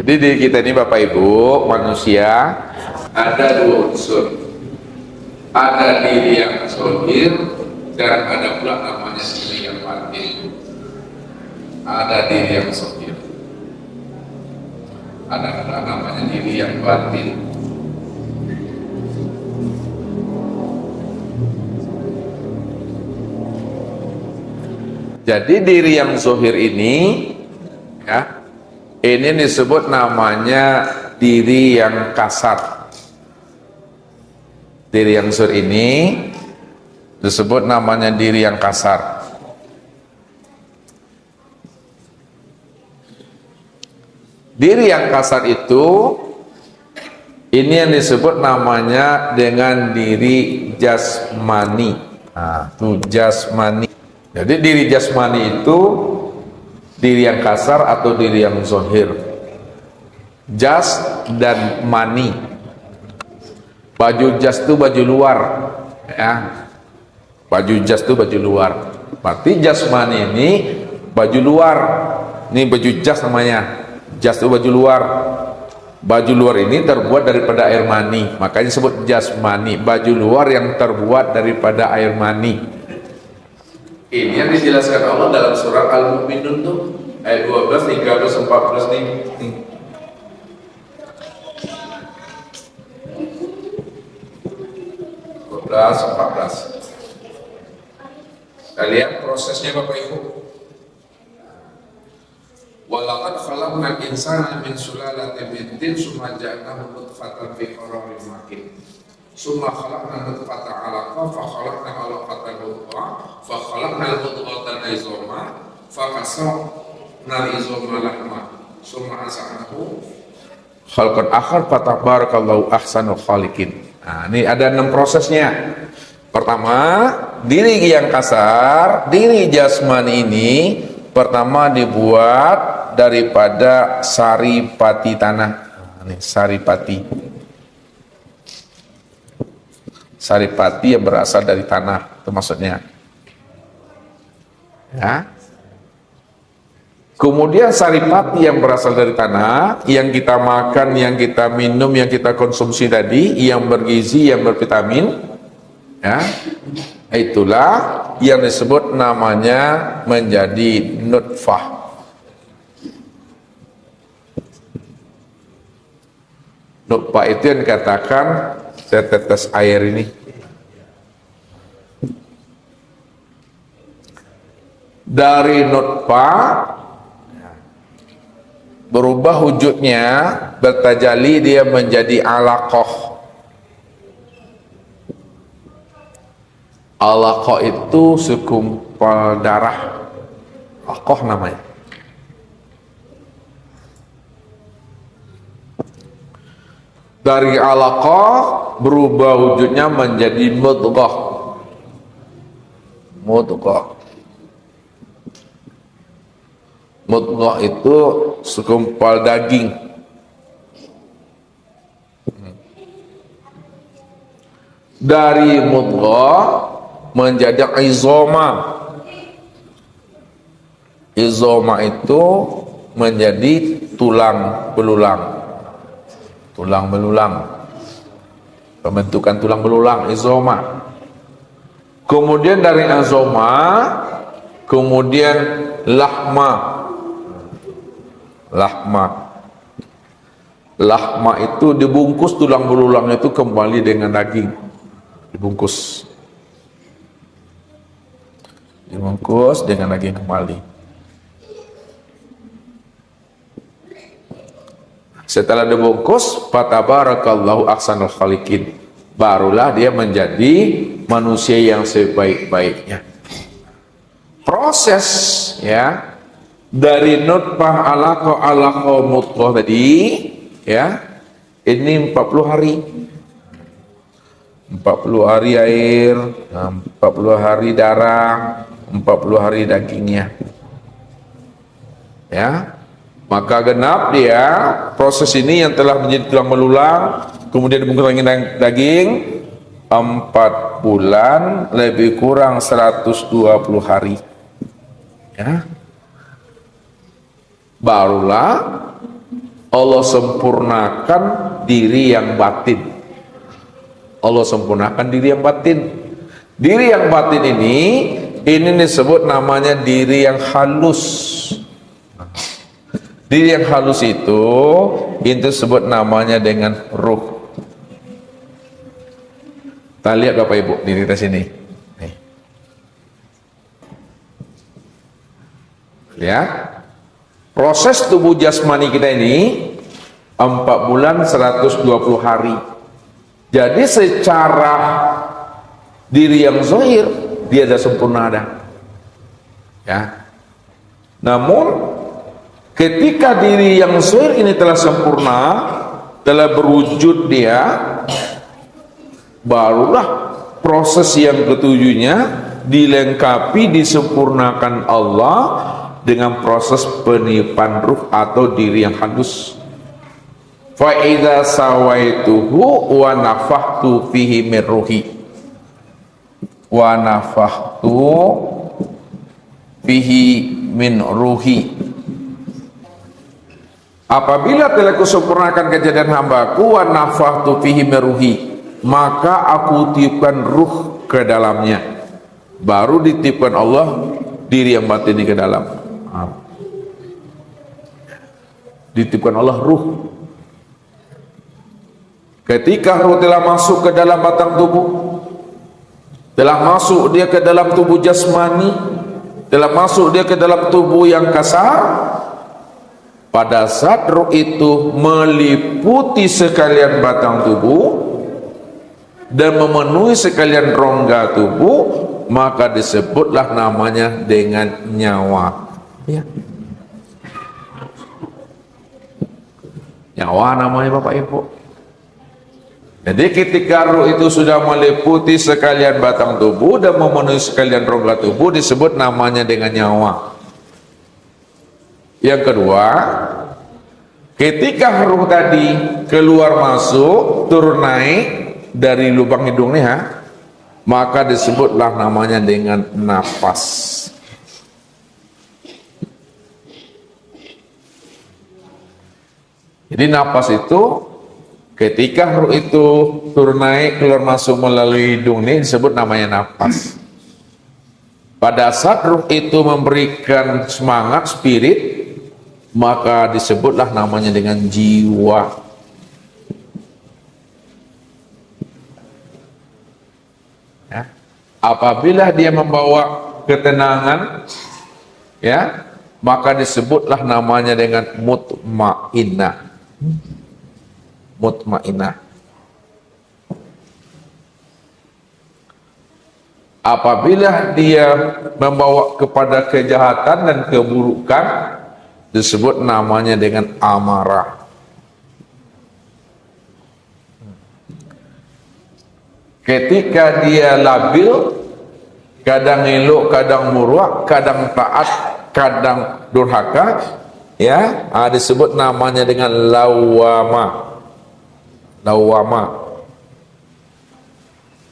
Jadi di kita ini Bapak Ibu manusia ada dua unsur, ada diri yang zahir dan ada pula namanya diri yang batin. Ada diri yang zahir, ada pula namanya diri yang batin. Jadi diri yang zahir ini, ya, ini disebut namanya diri yang kasar. Diri yang zahir ini disebut namanya diri yang kasar. Diri yang kasar itu, ini yang disebut namanya dengan diri jasmani. Nah, itu jasmani. Jadi diri jasmani itu diri yang kasar atau diri yang zahir. Jas dan mani. Baju jas itu baju luar, ya. Baju jas itu baju luar. Berarti jasmani ini baju luar. Ini baju jas namanya. Jas itu baju luar. Baju luar ini terbuat daripada air mani. Makanya disebut jasmani. Baju luar yang terbuat daripada air mani. Ini yang dijelaskan Allah dalam surat Al-Mu'minun tuh ayat 12, 13, 14 nih. 12, 14. Kalian prosesnya Bapak Ibu. Walaqad khalaqnal insana min sulalatin min tin tsumma ja'alnahu nutfatan fi qararin makin. Summa khalaqna nutfata 'alaqah fa khalaqna 'alaqatan mudghah fa khalaqna mudghatan 'izama fa kasawna 'izama lahma summa ansa'nahu khalqan akhar fa tabarakallahu ahsanul khaliqin. Nah, ini ada 6 prosesnya. Pertama, diri yang kasar, diri jasmani ini pertama dibuat daripada saripati tanah. Nah, ini saripati. Saripati yang berasal dari tanah, itu maksudnya. Ya. Kemudian saripati yang berasal dari tanah, yang kita makan, yang kita minum, yang kita konsumsi tadi, yang bergizi, yang bervitamin, ya, itulah yang disebut namanya menjadi nutfah. Nutfah itu yang dikatakan setetes air ini. Dari nutfah berubah wujudnya, bertajalli dia menjadi alaqah. Alaqah itu segumpal darah. Alaqah namanya. Dari alaqah berubah wujudnya menjadi mudghah. Mudghah. Mudghah itu segumpal daging. Dari mudghah menjadi izoma. Izoma itu menjadi tulang belulang. Tulang belulang, pembentukan tulang belulang, izoma. Kemudian dari izoma, kemudian lahma. Lahma itu dibungkus tulang belulang itu kembali dengan daging, dibungkus dengan daging kembali. Setelah dibungkus, fatabarakallahu ahsanul khaliqin. Barulah dia menjadi manusia yang sebaik-baiknya. Proses, ya, dari nutfah alaqah mudghah tadi, ya, ini 40 hari. 40 hari air, 40 hari darah, 40 hari dagingnya. Ya. Maka genap dia proses ini yang telah menjadi tulang belulang, kemudian dibungkus dengan daging 4 bulan lebih kurang 120 hari. Ya. Barulah Allah sempurnakan diri yang batin. Allah sempurnakan diri yang batin. Diri yang batin ini disebut namanya diri yang halus. Diri yang halus itu sebut namanya dengan ruh. Kita lihat Bapak Ibu diri kita sini. Nih. Lihat. Proses tubuh jasmani kita ini 4 bulan 120 hari. Jadi secara diri yang zahir dia sudah sempurna ada. Ya. Namun ketika diri yang zahir ini telah sempurna, telah berwujud dia, barulah proses yang ketujuhnya dilengkapi, disempurnakan Allah dengan proses peniupan ruh atau diri yang halus. Fa idza sawaituhu wa nafakhtu fihi min ruhi wa nafakhtu fihi min ruhi. Apabila telah kusempurnakan kejadian hambaku, wa nafakhtu fihi min ruhi, maka aku tiupkan ruh ke dalamnya. Baru ditiupkan Allah diri yang batin ke dalam. Ditiupkan Allah ruh. Ketika ruh telah masuk ke dalam batang tubuh, telah masuk dia ke dalam tubuh jasmani, telah masuk dia ke dalam tubuh yang kasar, pada saat ruh itu meliputi sekalian batang tubuh dan memenuhi sekalian rongga tubuh, maka disebutlah namanya dengan nyawa. Ya. Nyawa namanya Bapak Ibu. Jadi ketika ruh itu sudah meliputi sekalian batang tubuh dan memenuhi sekalian rongga tubuh, disebut namanya dengan nyawa. Yang kedua, ketika ruh tadi keluar masuk, turun naik dari lubang hidungnya, maka disebutlah namanya dengan nafas. Jadi nafas itu ketika ruh itu turun naik keluar masuk melalui hidung ini disebut namanya nafas. Pada saat ruh itu memberikan semangat, spirit, maka disebutlah namanya dengan jiwa. Ya. Apabila dia membawa ketenangan, ya, maka disebutlah namanya dengan mutmainnah. Mutmainnah. Apabila dia membawa kepada kejahatan dan keburukan, disebut namanya dengan amarah. Ketika dia labil, kadang elok, kadang murwah, kadang taat, kadang durhaka, ya, disebut namanya dengan lawama. Lawama.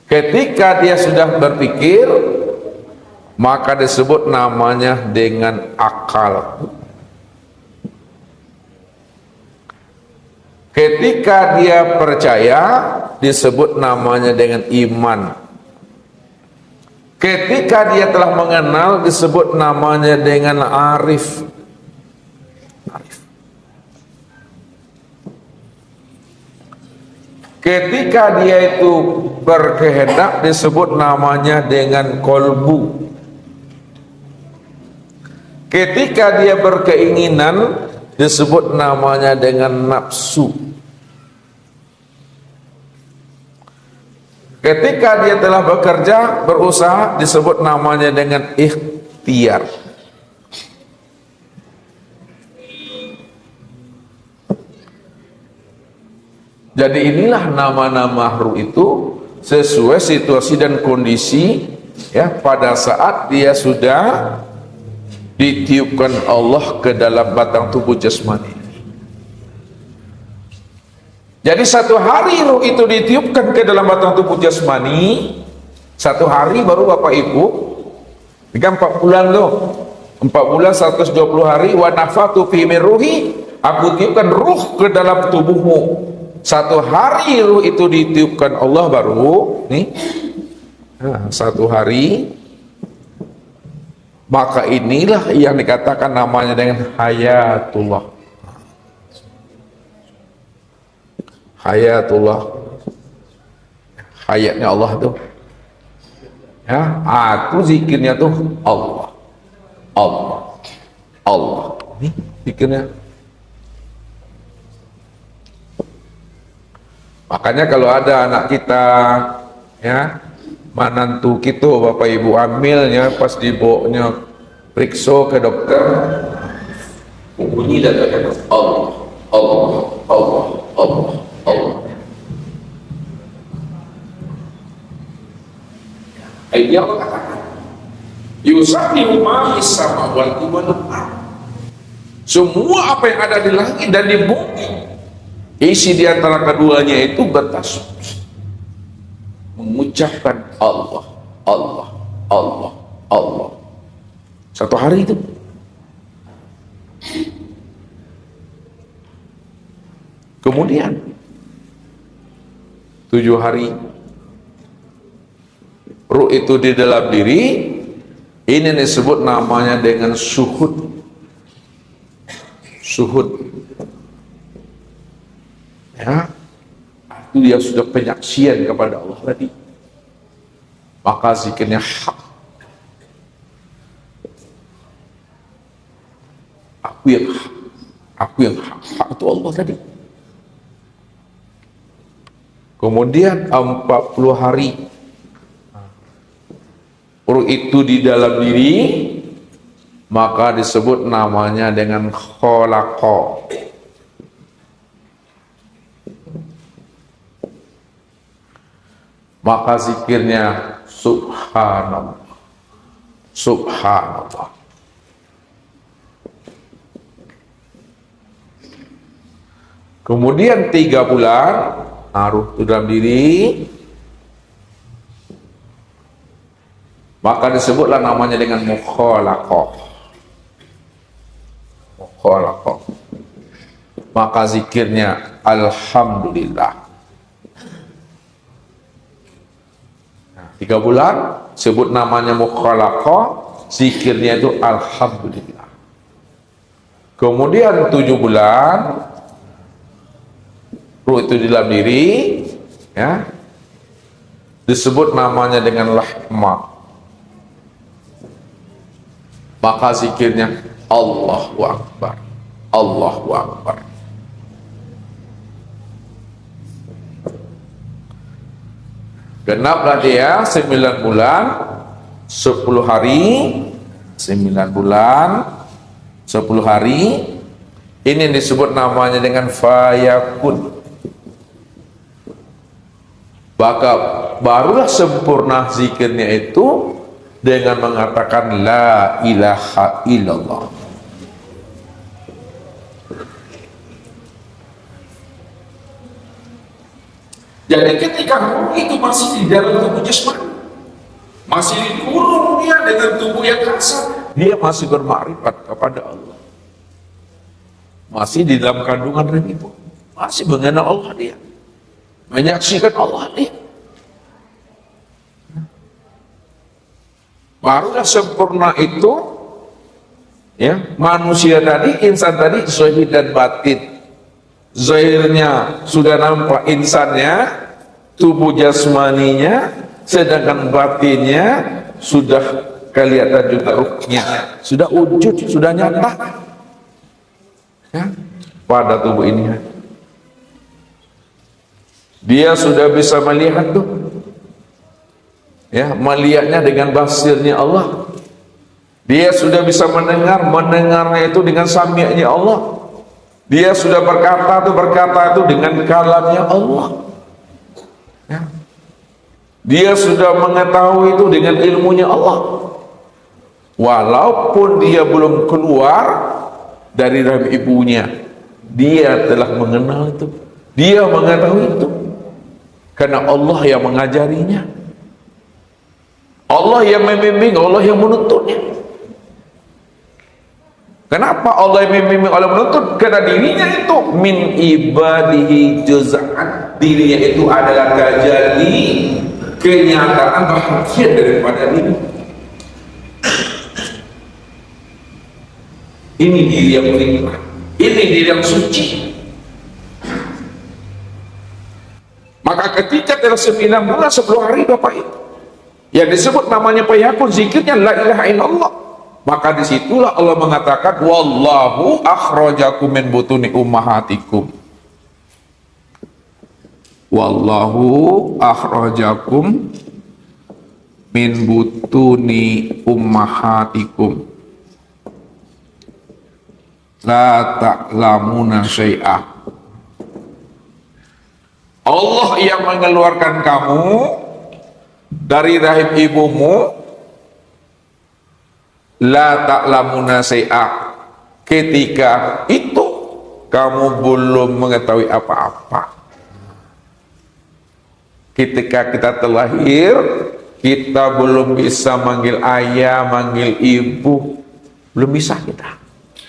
Ketika dia sudah berpikir, maka disebut namanya dengan akal. Ketika dia percaya, disebut namanya dengan iman. Ketika dia telah mengenal, disebut namanya dengan arif. Ketika dia itu berkehendak, disebut namanya dengan kolbu. Ketika dia berkeinginan, disebut namanya dengan nafsu. Ketika dia telah bekerja, berusaha, disebut namanya dengan ikhtiar. Jadi inilah nama-nama ruh itu sesuai situasi dan kondisi, ya, pada saat dia sudah ditiupkan Allah ke dalam batang tubuh jasmani. Jadi satu hari ruh itu ditiupkan ke dalam batang tubuh jasmani, satu hari baru Bapak Ibu, kan 4 bulan loh, 4 bulan 120 hari, wa nafatu fi min ruhi, aku tiupkan ruh ke dalam tubuhmu. Satu hari ruh itu ditiupkan Allah baru nih, satu hari, maka inilah yang dikatakan namanya dengan hayatullah. Hayatullah, hayatnya Allah tuh ya, aku zikirnya tuh Allah, Allah, Allah, ini zikirnya. Makanya kalau ada anak kita ya, manantu kita bapak ibu hamilnya, pas dibawanya periksa ke dokter, bunyi datanya Allah, Allah, Allah, Allah, Allah. Ayat Allah katakan, yusabbihu ma fis samawati wal ardh. Semua apa yang ada di langit dan di bumi, isi di antara keduanya itu bertasbih, mengucapkan Allah, Allah, Allah, Allah. Satu hari itu. Kemudian 7 hari ruh itu di dalam diri, ini disebut namanya dengan syuhud. Syuhud ya, itu dia sudah penyaksian kepada Allah tadi, maka zikirnya hak. Aku yang hak, aku yang hak, hak itu Allah tadi. Kemudian 40 hari ruh itu di dalam diri, maka disebut namanya dengan khalaqa. Maka zikirnya subhanallah, subhanallah. Kemudian 3 bulan ruh itu dalam diri, maka disebutlah namanya dengan mukhalaqah. Mukhalaqah. Maka zikirnya alhamdulillah. 3 bulan sebut namanya mukhalaqah, zikirnya itu alhamdulillah. Kemudian 7 bulan ruh itu di dalam diri ya, disebut namanya dengan rahmah, maka zikirnya Allahu Akbar, Allahu Akbar. Genaplah dia 9 bulan 10 hari, 9 bulan 10 hari, ini disebut namanya dengan fayakun. Maka barulah sempurna zikirnya itu dengan mengatakan la ilaha illallah. Jadi ketika ruh itu masih di dalam tubuh jasmani, masih dikurung dia dengan tubuh yang kasar, dia masih bermakrifat kepada Allah, masih di dalam kandungan rahim ibu, masih mengenal Allah dia, menyaksikan Allah dia. Barulah sempurna itu ya, manusia tadi, insan tadi, zahir dan batin. Zahirnya sudah nampak insannya, tubuh jasmaninya, sedangkan batinnya sudah kelihatan juga ruhnya, sudah wujud, sudah nyata ya, pada tubuh ini. Dia sudah bisa melihat tuh ya, melihatnya dengan basirnya Allah. Dia sudah bisa mendengarnya itu dengan sami'nya Allah. Dia sudah berkata itu dengan kalamnya Allah ya. Dia sudah mengetahui itu dengan ilmunya Allah, walaupun dia belum keluar dari rahim ibunya, dia telah mengenal itu, dia mengetahui itu, karena Allah yang mengajarinya, Allah yang membimbing, Allah yang menuntunnya. Kenapa Allah yang membimbing, Allah menuntut? Karena dirinya itu min ibadihi juz'an, dirinya itu adalah tajalli kenyataan bahagian daripada diri. Ini diri yang beriman, ini diri yang suci. Maka ketika dalam 9 bulan 10 hari Bapak itu yang disebut namanya payakun, zikirnya la ilaha illallah, maka disitulah Allah mengatakan wallahu akhrajakum min butuni ummahatikum, wallahu akhrajakum min butuni ummahatikum la ta'lamuna syai'ah. Allah yang mengeluarkan kamu dari rahim ibumu, la ta'lamuna syai'ah, ketika itu kamu belum mengetahui apa-apa. Ketika kita terlahir, kita belum bisa manggil ayah, manggil ibu, belum bisa kita.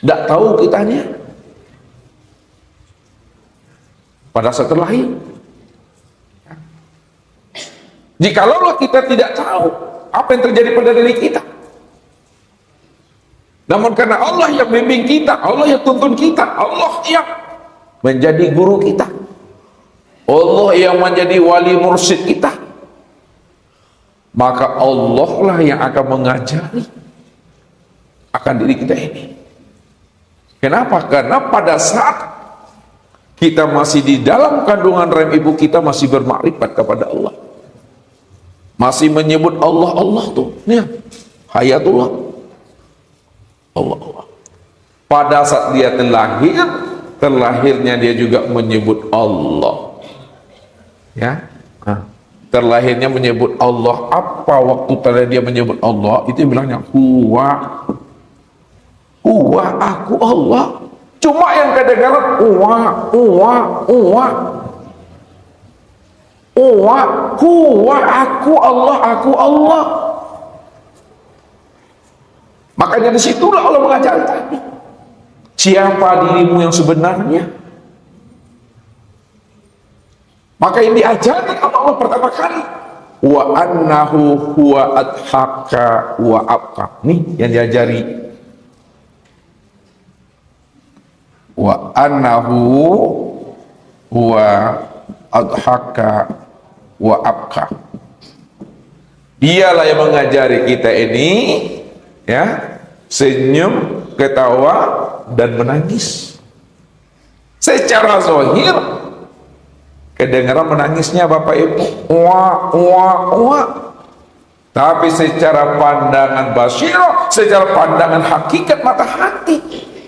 Tidak tahu kitanya. Pada saat terlahir, jikalau kita tidak tahu apa yang terjadi pada diri kita, namun karena Allah yang membimbing kita, Allah yang tuntun kita, Allah yang menjadi guru kita, Allah yang menjadi wali mursyid kita, maka Allah lah yang akan mengajari akan diri kita ini. Kenapa? Karena pada saat kita masih di dalam kandungan rahim ibu kita, masih bermakrifat kepada Allah, masih menyebut Allah, Allah tuh, nih, hayatullah, Allah, Allah. Pada saat dia terlahir, terlahirnya dia juga menyebut Allah, ya. Nah, terlahirnya menyebut Allah. Apa waktu terlahir dia menyebut Allah? Itu bilangnya huwa, huwa, aku Allah. Cuma yang kedengaran huwa, huwa, aku Allah, aku Allah. Makanya disitulah Allah mengajari tadi, siapa dirimu yang sebenarnya. Maka yang diajarkan Allah pertama kali, wa annahu huwa adhaka wa abqa. Nih yang diajari, wa annahu huwa adhaka wa abqa. Dialah yang mengajari kita ini, ya, senyum, ketawa, dan menangis. Secara zahir kedengaran menangisnya Bapak Ibu, wah, wah, wah. Tapi secara pandangan basirah, secara pandangan hakikat mata hati,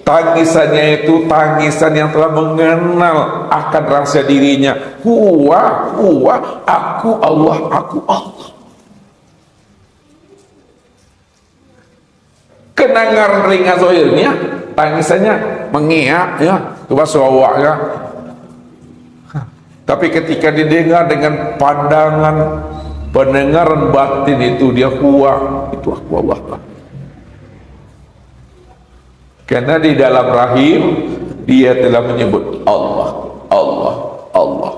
tangisannya itu tangisan yang telah mengenal akan rasa dirinya. Huwa, huwa, aku Allah, aku Allah. Kenangan ringan zahirnya, tangisannya mengiak, ya, coba suawak, ya. Tapi ketika didengar dengan pandangan pendengaran batin itu, dia huwa, itu aku Allah. Karena di dalam rahim dia telah menyebut Allah, Allah, Allah.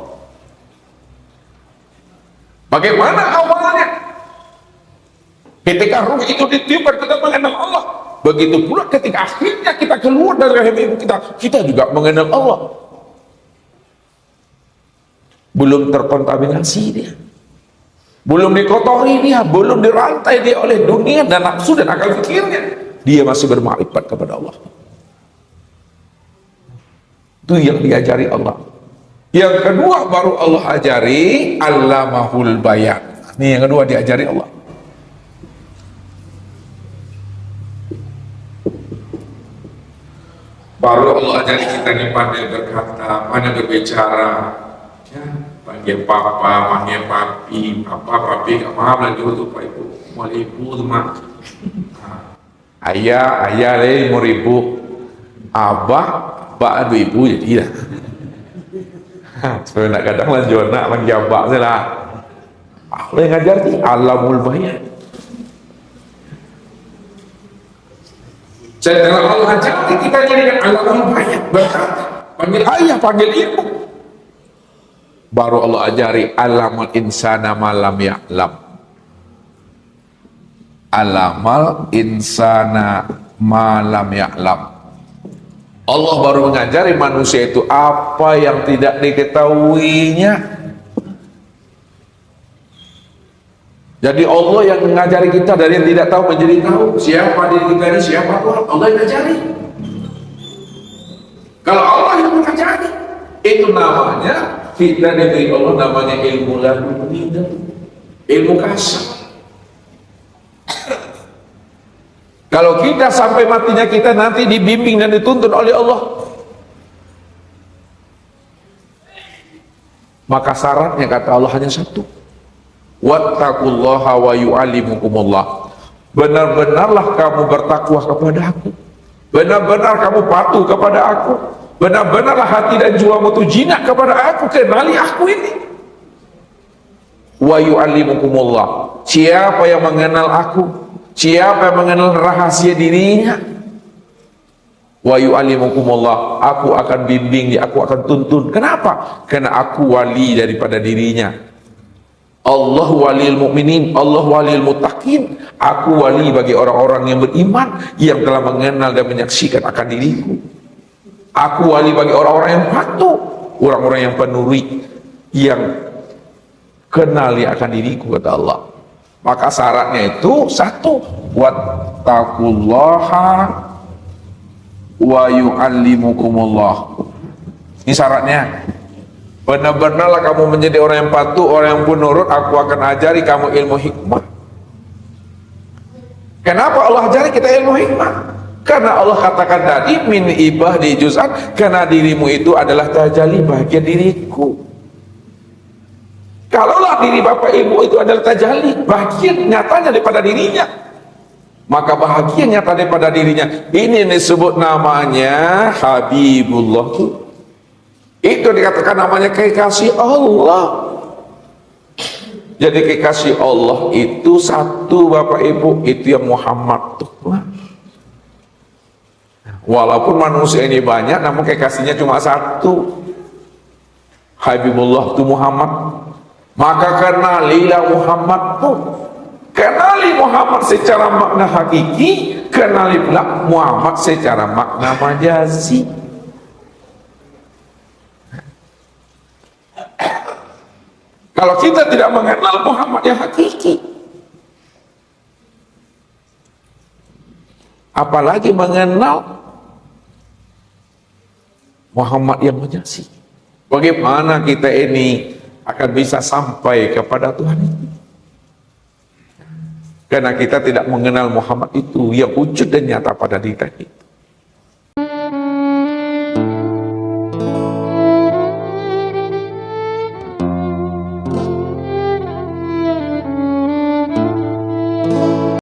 Bagaimana awalnya? Ketika ruh itu ditiupkan, kita mengenal Allah. Begitu pula ketika akhirnya kita keluar dari rahim ibu kita juga mengenal Allah. Belum terkontaminasi dia, belum dikotori dia, belum dirantai dia oleh dunia dan nafsu dan akal fikirnya. Dia masih bermakrifat kepada Allah. Itu yang diajari Allah. Yang kedua baru Allah ajari allamahul bayan. Ini yang kedua diajari Allah. Baru Allah ajari kita ini pandai berkata, pandai berbicara, ya, panggil papa, panggil papi, papi gak paham lagi untuk pak ibu, mau ibu tuh mah. Ayah, ayah leh 5.000, abah, abah 2.000 jadi lah. Supaya nak kadang lanjut nak panggil abah saya lah. Allah yang ngajar ni alamul bayan. Setelah Allah ajari kita jadikan alamat banyak berkata, panggil ayah, panggil ibu. Baru Allah ajari alamal insana malam ya'lam. Alamal insana malam ya'lam. Allah baru mengajari manusia itu apa yang tidak diketahuinya. Jadi Allah yang mengajari kita dari yang tidak tahu menjadi tahu. Siapa diri kita ini, siapa Tuhan, Allah yang mengajari. Kalau Allah yang mengajari, itu namanya kita diberi Allah namanya ilmu laduni, ilmu kasar. Kalau kita sampai matinya kita nanti dibimbing dan dituntun oleh Allah, maka syaratnya kata Allah hanya satu. Wattaqullaha wa yu'allimukumullah. Benar-benarlah kamu bertakwa kepada aku. Benar-benar kamu patuh kepada aku. Benar-benarlah hati dan jiwamu itu jinak kepada aku. Kenali aku ini. Wa yu'allimukumullah. Siapa yang mengenal aku, siapa yang mengenal rahasia dirinya, wa yu'allimukumullah, aku akan bimbing dia, aku akan tuntun. Kenapa? Karena aku wali daripada dirinya. Allah walil mu'minin, Allah walil muttaqin. Aku wali bagi orang-orang yang beriman, yang telah mengenal dan menyaksikan akan diriku. Aku wali bagi orang-orang yang patuh, orang-orang yang penurut, yang kenali akan diriku, kata Allah. Maka syaratnya itu satu, wattaqullaha wa yu'allimukumullah. Ini syaratnya. Benar-benarlah kamu menjadi orang yang patuh, orang yang penurut, aku akan ajari kamu ilmu hikmah. Kenapa Allah ajari kita ilmu hikmah? Karena Allah katakan tadi, min ibadi juz'an, karena dirimu itu adalah tajalli bahagian diriku. Kalaulah diri bapak ibu itu adalah tajalli, bahagian nyatanya daripada dirinya, maka bahagian nyata daripada dirinya, ini disebut namanya Habibullah. Itu dikatakan namanya kekasih Allah. Jadi kekasih Allah itu satu, Bapak Ibu, itu yang Muhammad Tuhan. Walaupun manusia ini banyak, namun kekasihnya cuma satu, Habibullah itu Muhammad. Maka kenalilah Muhammad tuh. Kenali Muhammad secara makna hakiki, kenali pula Muhammad secara makna majazi. Kalau kita tidak mengenal Muhammad yang hakiki, apalagi mengenal Muhammad yang majazi, bagaimana kita ini akan bisa sampai kepada Tuhan itu? Karena kita tidak mengenal Muhammad itu yang wujud dan nyata pada diri kita.